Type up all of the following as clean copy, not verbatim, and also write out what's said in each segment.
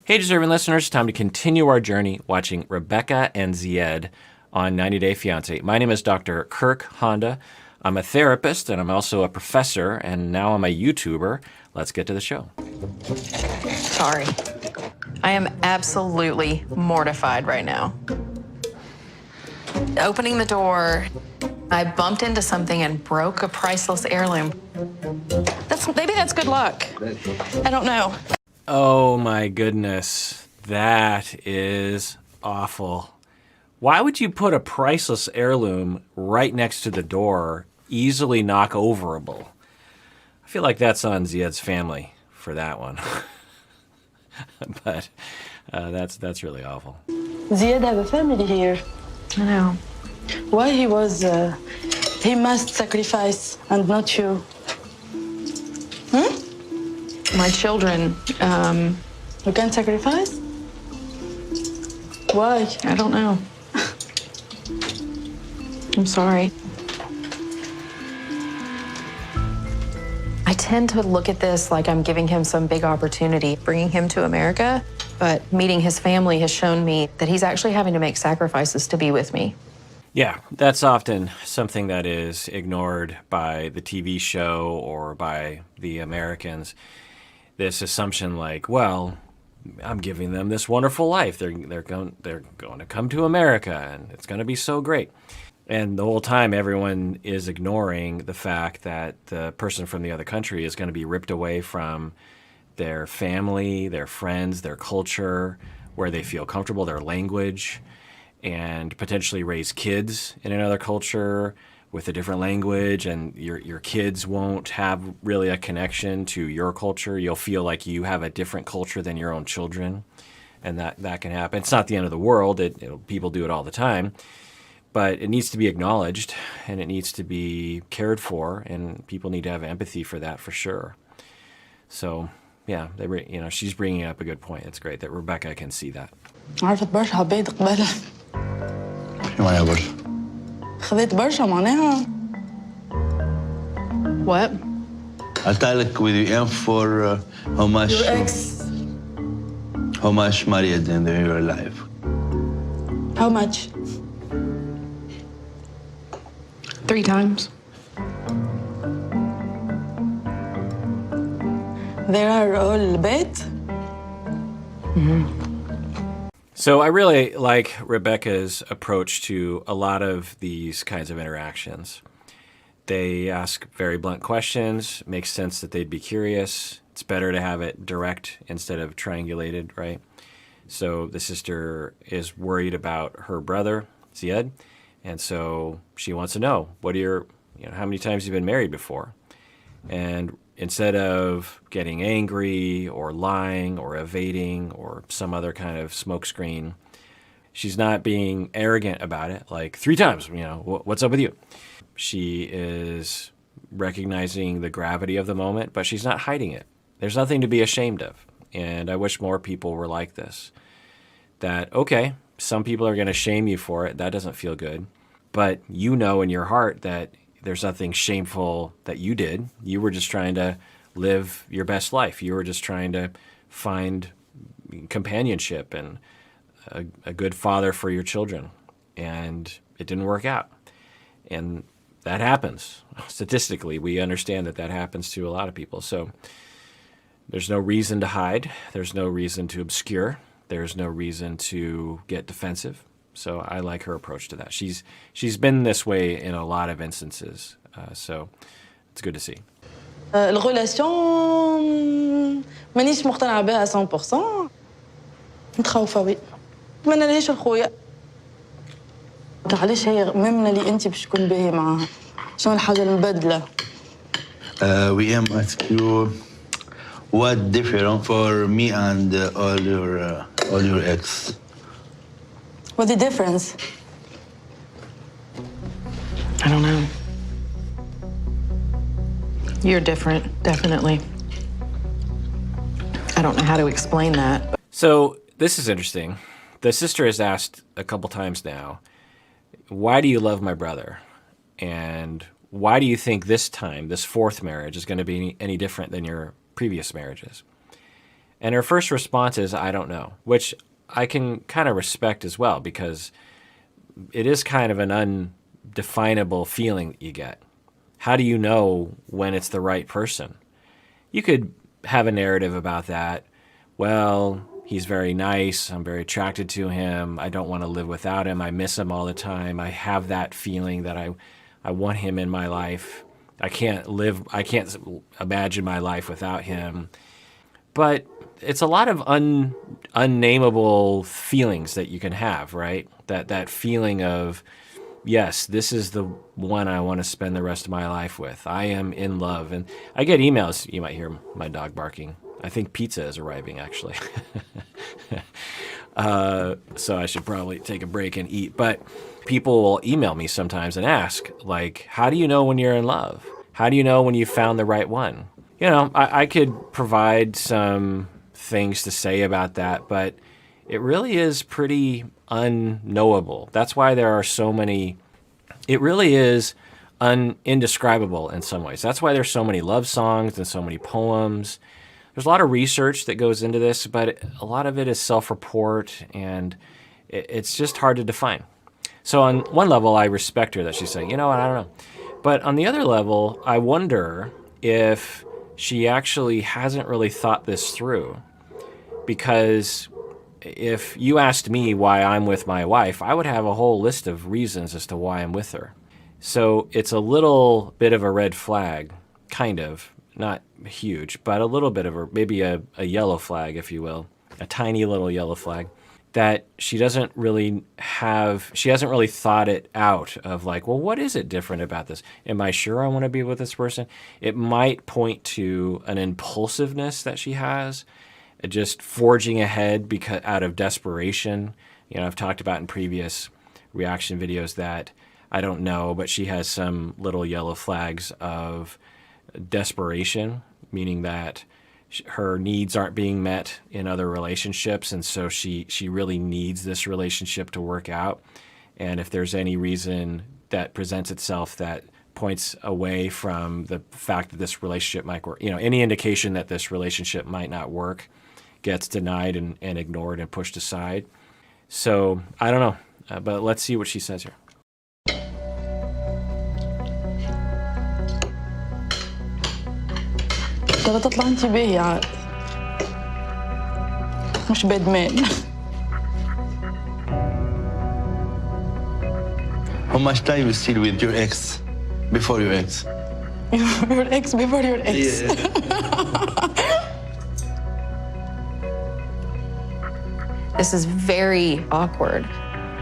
Hey, deserving listeners, time to continue our journey watching Rebecca and Zied on 90 Day Fiancé. My name is Dr. Kirk Honda. I'm a therapist and I'm also a professor, and now I'm a YouTuber. Let's get to the show. Sorry. I am absolutely mortified right now. Opening the door, I bumped into something and broke a priceless heirloom. Maybe that's good luck. I don't know. Oh my goodness, that is awful. Why would you put a priceless heirloom right next to the door, easily knock overable? I feel like that's on Zied's family for that one. But that's really awful. Zied have a family here. I know. Why he must sacrifice and not you? My children, You can sacrifice? Why? I don't know. I'm sorry. I tend to look at this like I'm giving him some big opportunity, bringing him to America, but meeting his family has shown me that he's actually having to make sacrifices to be with me. Yeah, that's often something that is ignored by the TV show or by the Americans. This assumption like, well, I'm giving them this wonderful life. They're going to come to America and it's going to be so great. And the whole time everyone is ignoring the fact that the person from the other country is going to be ripped away from their family, their friends, their culture, where they feel comfortable, their language, and potentially raise kids in another culture with a different language, and your kids won't have really a connection to your culture. You'll feel like you have a different culture than your own children, and that can happen. It's not the end of the world. People do it all the time, but it needs to be acknowledged, and it needs to be cared for, and people need to have empathy for that for sure. So, yeah, she's bringing up a good point. It's great that Rebecca can see that. عرفت برشا عباد قبالها. شو معناها برشا؟ خذيت برشا معناها. What? I tell you with you for how much Your ex. how much married in your life. How much? 3 times. There are all bad. So I really like Rebecca's approach to a lot of these kinds of interactions. They ask very blunt questions. It makes sense that they'd be curious. It's better to have it direct instead of triangulated, right? So the sister is worried about her brother, Zied, and so she wants to know, how many times have you been married before? And instead of getting angry or lying or evading or some other kind of smokescreen, she's not being arrogant about it, like 3 times, what's up with you? She is recognizing the gravity of the moment, but she's not hiding it. There's nothing to be ashamed of. And I wish more people were like this. That, okay, some people are going to shame you for it. That doesn't feel good. But you know in your heart that there's nothing shameful that you did. You were just trying to live your best life. You were just trying to find companionship and a good father for your children. And it didn't work out. And that happens. Statistically, we understand that happens to a lot of people. So there's no reason to hide. There's no reason to obscure. There's no reason to get defensive. So I like her approach to that. She's been this way in a lot of instances. So it's good to see. الغولاسيون مانيش مقتنعة بها 100%. متخوفة وي. نتمنى لهاش الخويا. علاش هي ممنة اللي انت باش تكون باهي معاها؟ شنو الحاجة المبدلة؟ We am ask you what different for me and all your ex. What's the difference? I don't know. You're different, definitely. I don't know how to explain that. So this is interesting. The sister has asked a couple times now, why do you love my brother? And why do you think this time, this 4th marriage, is going to be any different than your previous marriages? And her first response is, I don't know, which I can kind of respect as well, because it is kind of an undefinable feeling that you get. How do you know when it's the right person? You could have a narrative about that. Well, he's very nice. I'm very attracted to him. I don't want to live without him. I miss him all the time. I have that feeling that I want him in my life. I can't imagine my life without him. But it's a lot of unnameable feelings that you can have, right? That feeling of, yes, this is the one I want to spend the rest of my life with. I am in love. And I get emails. You might hear my dog barking. I think pizza is arriving, actually. So I should probably take a break and eat. But people will email me sometimes and ask, like, how do you know when you're in love? How do you know when you found the right one? You know, I could provide some things to say about that, but it really is pretty unknowable. That's why there are so many. It really is indescribable in some ways. That's why there's so many love songs and so many poems. There's a lot of research that goes into this, but a lot of it is self-report, and it's just hard to define. So on one level, I respect her that she's saying, you know what, I don't know. But on the other level, I wonder if she actually hasn't really thought this through. Because if you asked me why I'm with my wife, I would have a whole list of reasons as to why I'm with her. So it's a little bit of a red flag, kind of. Not huge, but a little bit of maybe a yellow flag, if you will, a tiny little yellow flag, that she hasn't really thought it out of like, well, what is it different about this? Am I sure I want to be with this person? It might point to an impulsiveness that she has, just forging ahead because out of desperation. You know, I've talked about in previous reaction videos that I don't know, but she has some little yellow flags of desperation, meaning that her needs aren't being met in other relationships, and so she really needs this relationship to work out. And if there's any reason that presents itself that points away from the fact that this relationship might work, you know, any indication that this relationship might not work gets denied and ignored and pushed aside. So I don't know, but let's see what she says here. ترى تطلع انت باهية عاد مش بادمان. How much time you still with your ex? Before your ex? Your ex before your ex. Yeah. This is very awkward,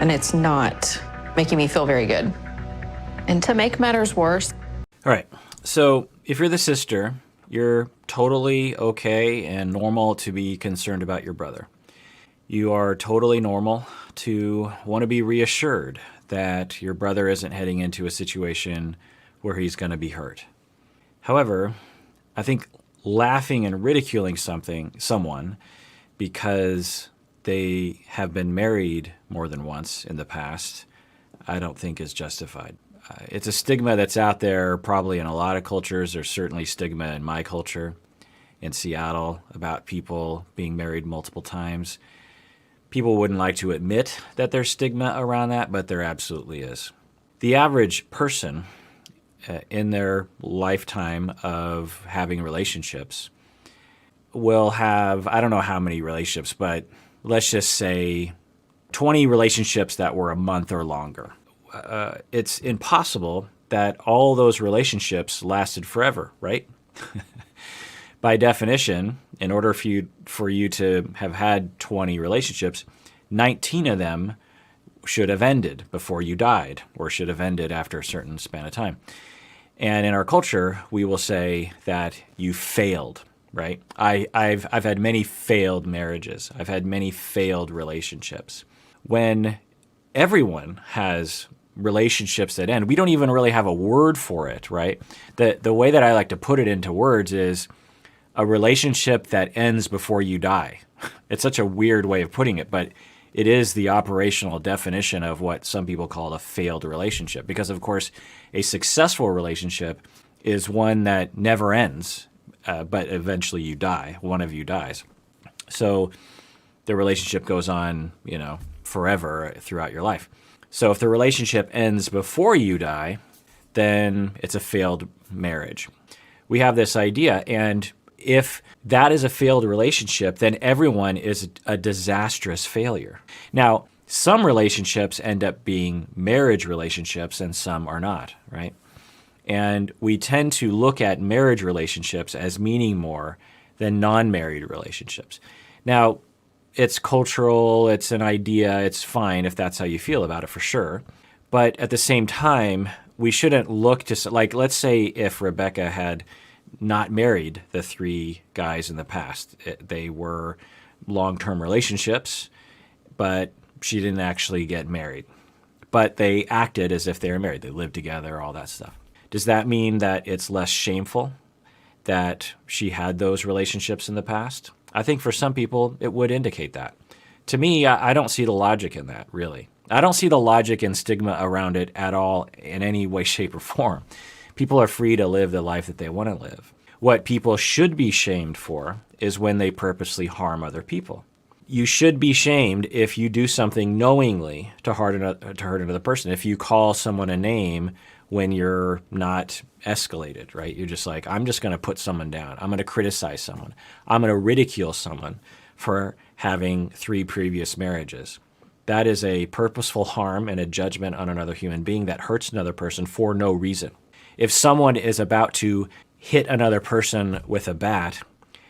and it's not making me feel very good. And to make matters worse. All right. So if you're the sister, you're totally okay and normal to be concerned about your brother. You are totally normal to want to be reassured that your brother isn't heading into a situation where he's going to be hurt. However, I think laughing and ridiculing someone because they have been married more than once in the past, I don't think is justified. It's a stigma that's out there probably in a lot of cultures. There's certainly stigma in my culture in Seattle about people being married multiple times. People wouldn't like to admit that there's stigma around that, but there absolutely is. The average person in their lifetime of having relationships will have, I don't know how many relationships, but let's just say 20 relationships that were a month or longer. It's impossible that all those relationships lasted forever, right? By definition, in order for you to have had 20 relationships, 19 of them should have ended before you died, or should have ended after a certain span of time. And in our culture, we will say that you failed, right? I've had many failed marriages. I've had many failed relationships. When everyone has relationships that end, we don't even really have a word for it, right? The way that I like to put it into words is a relationship that ends before you die. It's such a weird way of putting it, but it is the operational definition of what some people call a failed relationship. Because, of course, a successful relationship is one that never ends, but eventually you die. One of you dies. So the relationship goes on, forever throughout your life. So if the relationship ends before you die, then it's a failed marriage. We have this idea, and if that is a failed relationship, then everyone is a disastrous failure. Now, some relationships end up being marriage relationships and some are not, right? And we tend to look at marriage relationships as meaning more than non-married relationships. Now, it's cultural, it's an idea, it's fine if that's how you feel about it, for sure. But at the same time, we shouldn't look to, like, let's say if Rebecca had not married the 3 guys in the past. They were long-term relationships, but she didn't actually get married. But they acted as if they were married. They lived together, all that stuff. Does that mean that it's less shameful that she had those relationships in the past? I think for some people, it would indicate that. To me, I don't see the logic in that, really. I don't see the logic and stigma around it at all in any way, shape, or form. People are free to live the life that they want to live. What people should be shamed for is when they purposely harm other people. You should be shamed if you do something knowingly to hurt another person. If you call someone a name when you're not escalated, right? You're just like, I'm just going to put someone down. I'm going to criticize someone. I'm going to ridicule someone for having 3 previous marriages. That is a purposeful harm and a judgment on another human being that hurts another person for no reason. If someone is about to hit another person with a bat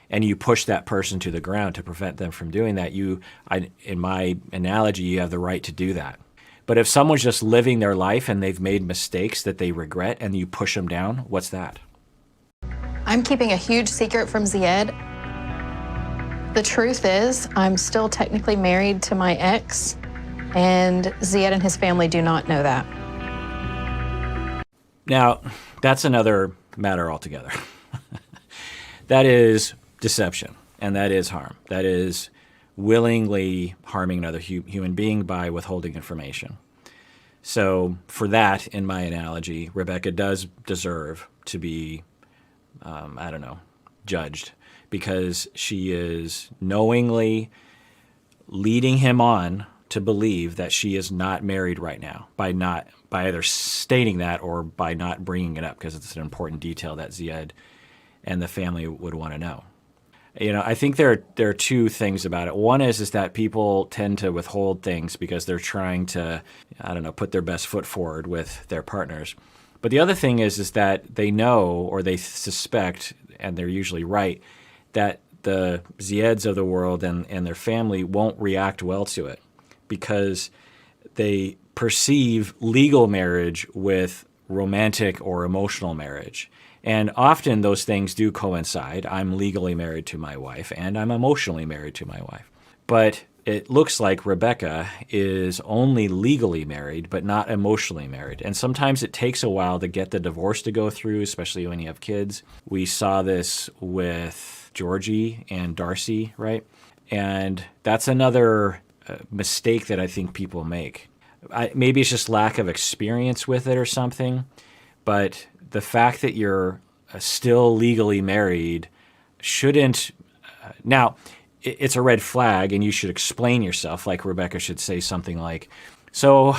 and you push that person to the ground to prevent them from doing that, in my analogy, you have the right to do that. But if someone's just living their life and they've made mistakes that they regret and you push them down, what's that? I'm keeping a huge secret from Zied. The truth is, I'm still technically married to my ex, and Zied and his family do not know that. Now, that's another matter altogether. That is deception, and that is harm. That is willingly harming another human being by withholding information. So for that, in my analogy, Rebecca does deserve to be, judged, because she is knowingly leading him on to believe that she is not married right now by either stating that or by not bringing it up, because it's an important detail that Zied and the family would want to know. I think there are 2 things about it. One is that people tend to withhold things because they're trying to, put their best foot forward with their partners. But the other thing is that they know, or they suspect, and they're usually right, that the Zieds of the world and their family won't react well to it because they perceive legal marriage with romantic or emotional marriage. And often those things do coincide. I'm legally married to my wife and I'm emotionally married to my wife. But it looks like Rebecca is only legally married, but not emotionally married. And sometimes it takes a while to get the divorce to go through, especially when you have kids. We saw this with Georgie and Darcy, right? And that's another mistake that I think people make. Maybe it's just lack of experience with it or something, but the fact that you're still legally married shouldn't. Now, it's a red flag, and you should explain yourself. Like Rebecca should say something like, "So,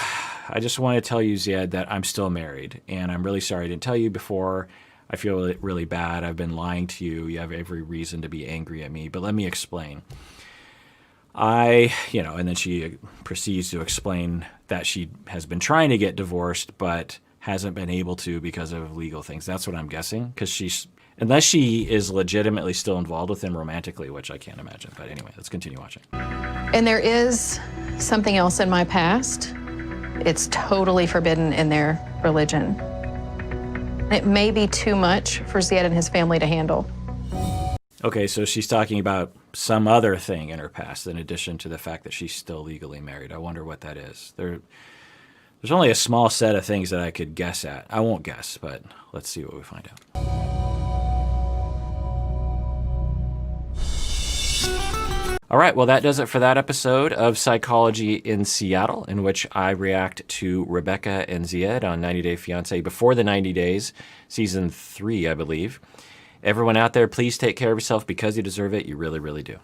I just want to tell you, Zied, that I'm still married, and I'm really sorry I didn't tell you before. I feel really, really bad. I've been lying to you. You have every reason to be angry at me, but let me explain." And then she proceeds to explain that she has been trying to get divorced, but hasn't been able to because of legal things. That's what I'm guessing, because unless she is legitimately still involved with him romantically, which I can't imagine. But anyway, let's continue watching. And there is something else in my past. It's totally forbidden in their religion. It may be too much for Zied and his family to handle. Okay, so she's talking about some other thing in her past in addition to the fact that she's still legally married. I wonder what that is. There's only a small set of things that I could guess at. I won't guess, but let's see what we find out. All right, well, that does it for that episode of Psychology in Seattle, in which I react to Rebecca and Zied on 90 Day Fiancé before the 90 days, season 3, I believe. Everyone out there, please take care of yourself because you deserve it. You really, really do.